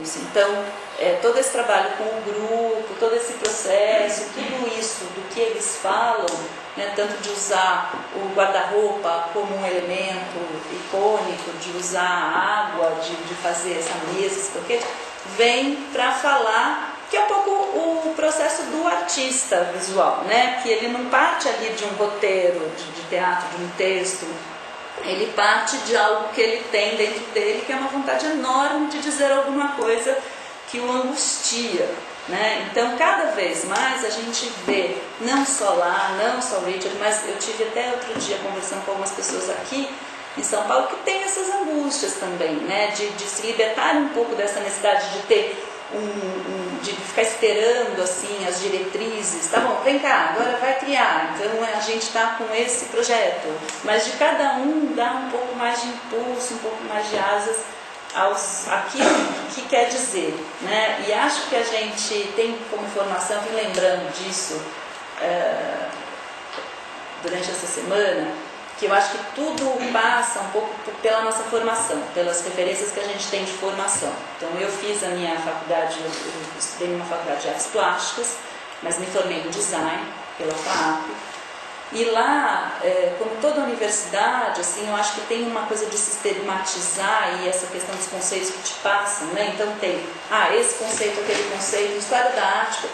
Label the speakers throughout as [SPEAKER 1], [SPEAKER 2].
[SPEAKER 1] Então, todo esse trabalho com o grupo, todo esse processo, tudo isso do que eles falam, né, tanto de usar o guarda-roupa como um elemento icônico, de usar a água, de fazer essa mesa, esse banquete, vem para falar que é um pouco o processo do artista visual, né? Que ele não parte ali de um roteiro de teatro, de um texto, ele parte de algo que ele tem dentro dele, que é uma vontade enorme de dizer alguma coisa que o angustia, né? Então, cada vez mais a gente vê, não só lá, não só o Richard, mas eu tive até outro dia conversando com algumas pessoas aqui em São Paulo que tem essas angústias também, né? De se libertar um pouco dessa necessidade de ter de ficar esperando assim as diretrizes, tá bom, vem cá, agora vai criar, então a gente está com esse projeto, mas de cada um dar um pouco mais de impulso, um pouco mais de asas aquilo que quer dizer, né? E acho que a gente tem como formação, vim lembrando disso durante essa semana, que eu acho que tudo passa um pouco pela nossa formação, pelas referências que a gente tem de formação. Então, eu fiz a minha faculdade, eu estudei numa faculdade de artes plásticas, mas me formei em design pela FAAP. E lá, como toda universidade, assim, eu acho que tem uma coisa de sistematizar e essa questão dos conceitos que te passam, né? Então tem, esse conceito, aquele conceito, história da arte,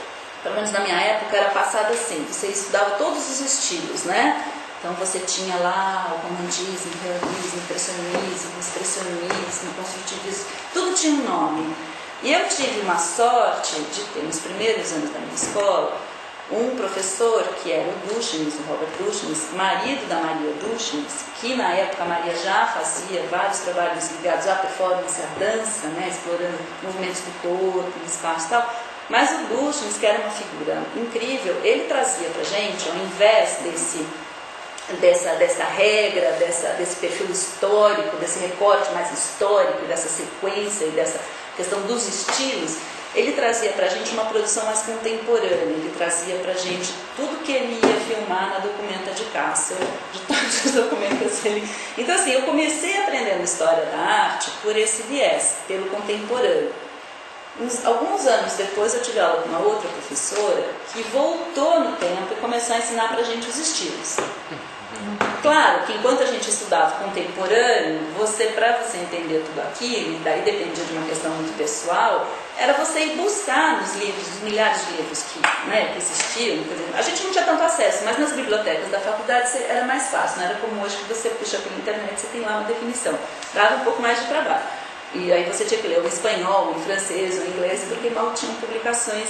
[SPEAKER 1] pelo menos na minha época, era passada assim, você estudava todos os estilos, né? Então você tinha lá o romantismo, o realismo, o impressionismo, o expressionismo, o construtivismo, tudo tinha um nome. E eu tive uma sorte de ter, nos primeiros anos da minha escola, um professor que era o Dushnis, o Robert Dushnis, marido da Maria Dushnis, que na época a Maria já fazia vários trabalhos ligados à performance, à dança, né, explorando movimentos do corpo, no espaço e tal. Mas o Dushnis, que era uma figura incrível, ele trazia pra gente, ao invés dessa regra, desse perfil histórico, desse recorte mais histórico, dessa sequência e dessa questão dos estilos, ele trazia para a gente uma produção mais contemporânea, ele trazia para a gente tudo que ele ia filmar na Documenta de Kassel, de todos os documentos dele. Então assim, eu comecei aprendendo história da arte por esse viés, pelo contemporâneo. Alguns anos depois eu tive aula com uma outra professora que voltou no tempo e começou a ensinar para a gente os estilos. Claro que enquanto a gente estudava contemporâneo, para você entender tudo aquilo, e daí dependia de uma questão muito pessoal, era você ir buscar nos livros, os milhares de livros que existiam. A gente não tinha tanto acesso, mas nas bibliotecas da faculdade era mais fácil, não era como hoje que você puxa pela internet, você tem lá uma definição. Dava um pouco mais de trabalho. E aí você tinha que ler o espanhol, o francês, o inglês, porque mal tinham publicações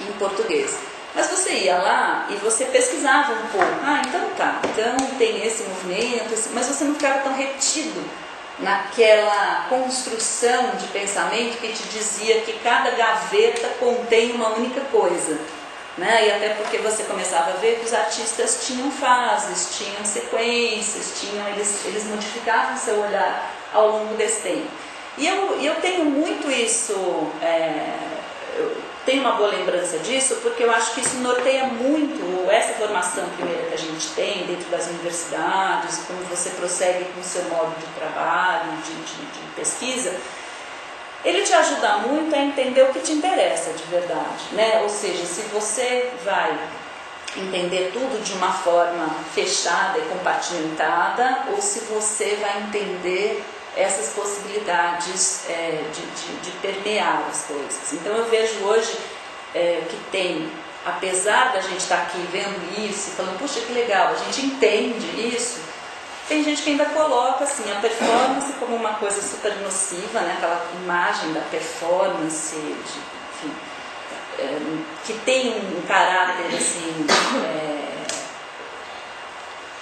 [SPEAKER 1] em português. Mas você ia lá e você pesquisava um pouco. Então tem esse movimento, mas você não ficava tão retido naquela construção de pensamento que te dizia que cada gaveta contém uma única coisa, né? E até porque você começava a ver que os artistas tinham fases, tinham sequências, eles modificavam seu olhar ao longo desse tempo. E eu tenho muito isso, eu tenho uma boa lembrança disso, porque eu acho que isso norteia muito essa formação primeira que a gente tem dentro das universidades, como você prossegue com o seu modo de trabalho, de pesquisa. Ele te ajuda muito a entender o que te interessa de verdade, né? Ou seja, se você vai entender tudo de uma forma fechada e compartimentada, ou se você vai entender essas possibilidades de permear as coisas. Então eu vejo hoje que tem, apesar da gente estar aqui vendo isso e falando, puxa, que legal, a gente entende isso, tem gente que ainda coloca assim, a performance como uma coisa super nociva, né? Aquela imagem da performance, enfim, que tem um caráter assim,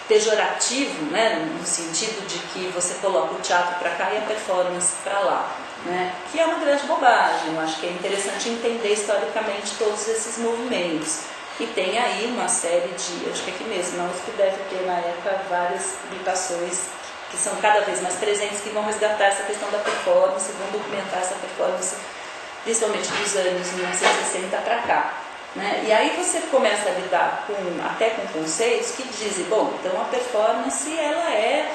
[SPEAKER 1] pejorativo, né, no sentido de que você coloca o teatro para cá e a performance para lá, né, que é uma grande bobagem. Eu acho que é interessante entender historicamente todos esses movimentos. E tem aí uma série de, acho que aqui mesmo, na USP deve ter na época várias publicações que são cada vez mais presentes, que vão resgatar essa questão da performance, vão documentar essa performance, principalmente dos anos 1960 para cá. Né? E aí você começa a lidar até com conceitos que dizem, bom, então a performance ela é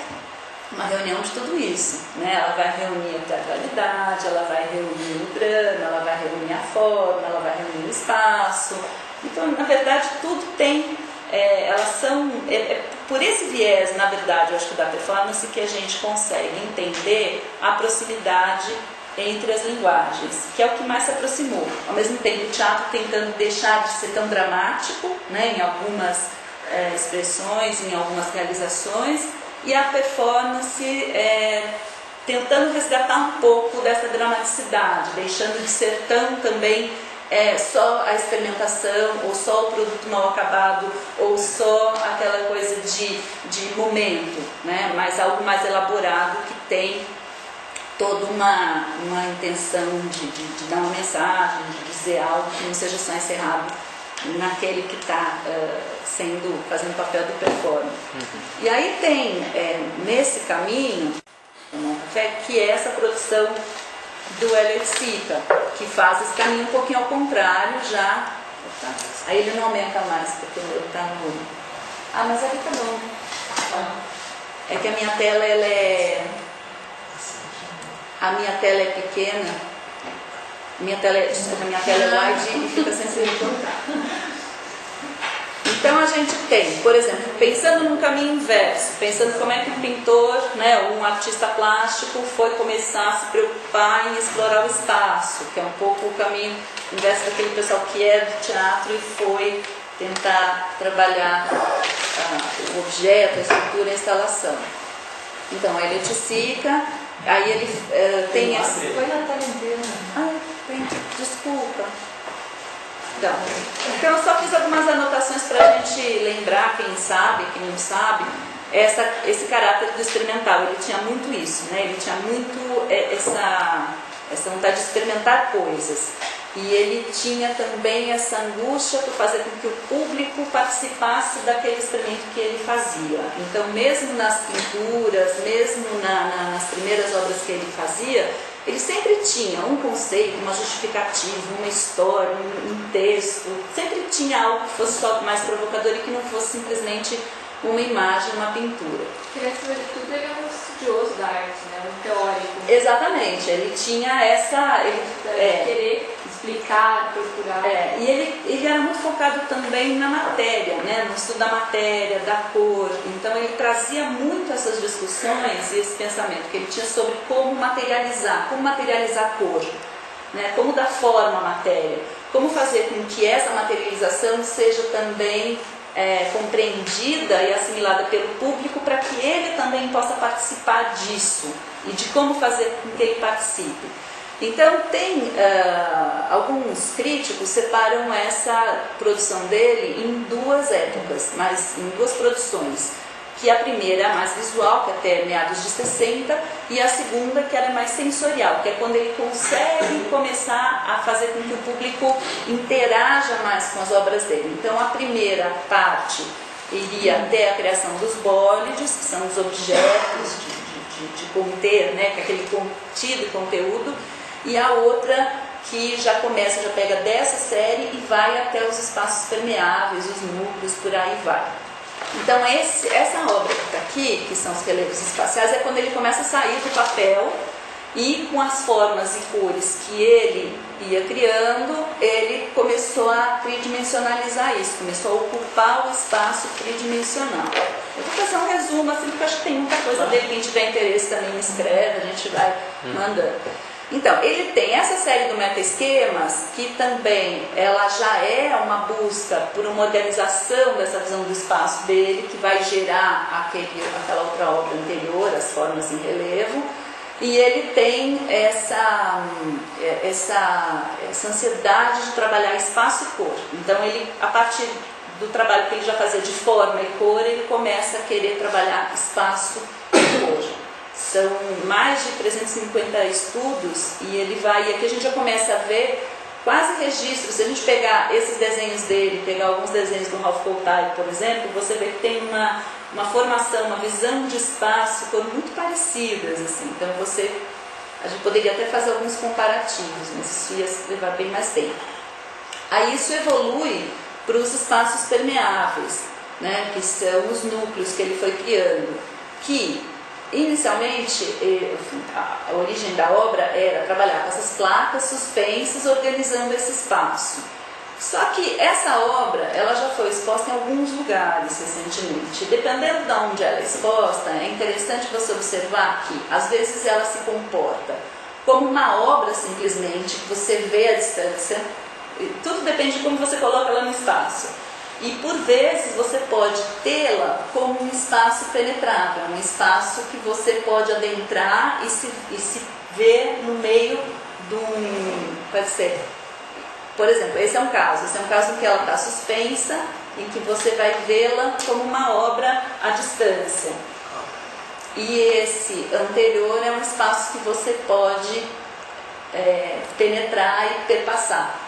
[SPEAKER 1] uma reunião de tudo isso, né? Ela vai reunir a teatralidade, ela vai reunir o a forma, ela vai reunir o espaço. Então, na verdade, tudo tem, elas são, por esse viés, na verdade, eu acho que da performance, que a gente consegue entender a proximidade entre as linguagens, que é o que mais se aproximou. Ao mesmo tempo, o teatro tentando deixar de ser tão dramático, né, em algumas expressões, em algumas realizações, e a performance tentando resgatar um pouco dessa dramaticidade, deixando de ser tão também só a experimentação, ou só o produto mal acabado, ou só aquela coisa de momento, né? Mas algo mais elaborado que tem toda uma intenção de dar uma mensagem, de dizer algo que não seja só encerrado naquele que está fazendo o papel do performer. E aí tem, nesse caminho, no café, que é essa produção do Elliot Sica, que faz esse caminho um pouquinho ao contrário já. Opa, aí ele não aumenta mais, porque o meu está no... Ah, mas aqui tá bom. É que a minha tela, a minha tela é pequena, a minha tela é wide e fica sem ser cortar. Então a gente tem, por exemplo, pensando num caminho inverso, pensando como é que um pintor, né, um artista plástico foi começar a se preocupar em explorar o espaço, que é um pouco o caminho inverso daquele pessoal que é do teatro e foi tentar trabalhar o objeto, a estrutura, a instalação. Então, a Elliot Sica, aí ele tem essa...
[SPEAKER 2] Foi na tela inteira.
[SPEAKER 1] Desculpa. Então, eu só fiz algumas anotações para a gente lembrar, quem sabe, quem não sabe, esse caráter do experimental. Ele tinha muito isso, né? Ele tinha muito essa vontade de experimentar coisas. E ele tinha também essa angústia por fazer com que o público participasse daquele experimento que ele fazia. Então, mesmo nas pinturas, mesmo nas primeiras obras que ele fazia, ele sempre tinha um conceito, uma justificativa, uma história, um texto, sempre tinha algo que fosse só mais provocador e que não fosse simplesmente uma imagem, uma pintura.
[SPEAKER 2] Porque, acima de tudo, ele é um estudioso da arte, né? Um teórico.
[SPEAKER 1] Exatamente, ele tinha essa...
[SPEAKER 2] querer explicar, procurar.
[SPEAKER 1] E ele era muito focado também na matéria, né? No estudo da matéria, da cor. Então ele trazia muito essas discussões e esse pensamento que ele tinha sobre como materializar a cor, né? Como dar forma à matéria, como fazer com que essa materialização seja também compreendida e assimilada pelo público para que ele também possa participar disso e de como fazer com que ele participe. Então, tem alguns críticos separam essa produção dele em duas épocas, mas em duas produções, que a primeira é a mais visual, que é até meados de 60, e a segunda que era mais sensorial, que é quando ele consegue começar a fazer com que o público interaja mais com as obras dele. Então, a primeira parte iria até a criação dos bólides, que são os objetos de conter, né, aquele contido e conteúdo, e a outra que já pega dessa série e vai até os espaços permeáveis, os núcleos, por aí vai. Então essa obra que está aqui, que são os relevos espaciais, é quando ele começa a sair do papel e com as formas e cores que ele ia criando, ele começou a tridimensionalizar isso, começou a ocupar o espaço tridimensional. Eu vou fazer um resumo, assim, porque eu acho que tem muita coisa dele, quem tiver interesse também me escreve, a gente vai mandando. Então, ele tem essa série do meta-esquemas, que também ela já é uma busca por uma organização dessa visão do espaço dele, que vai gerar aquela outra obra anterior, as formas em relevo, e ele tem essa ansiedade de trabalhar espaço e cor. Então, ele, a partir do trabalho que ele já fazia de forma e cor, ele começa a querer trabalhar espaço e cor. São mais de 350 estudos e aqui a gente já começa a ver quase registros. Se a gente pegar esses desenhos dele, pegar alguns desenhos do Ralph Coltai, por exemplo, você vê que tem uma formação, uma visão de espaço muito parecidas, assim. Então a gente poderia até fazer alguns comparativos, mas isso ia levar bem mais tempo. Aí isso evolui para os espaços permeáveis, né, que são os núcleos que ele foi criando, que inicialmente, a origem da obra era trabalhar com essas placas suspensas, organizando esse espaço. Só que essa obra, ela já foi exposta em alguns lugares recentemente. Dependendo de onde ela é exposta, é interessante você observar que, às vezes, ela se comporta como uma obra, simplesmente, que você vê à distância. Tudo depende de como você coloca ela no espaço. E, por vezes, você pode tê-la como um espaço penetrável, um espaço que você pode adentrar e se ver no meio de um... Pode ser... Por exemplo, esse é um caso em que ela está suspensa e que você vai vê-la como uma obra à distância. E esse anterior é um espaço que você pode penetrar e perpassar.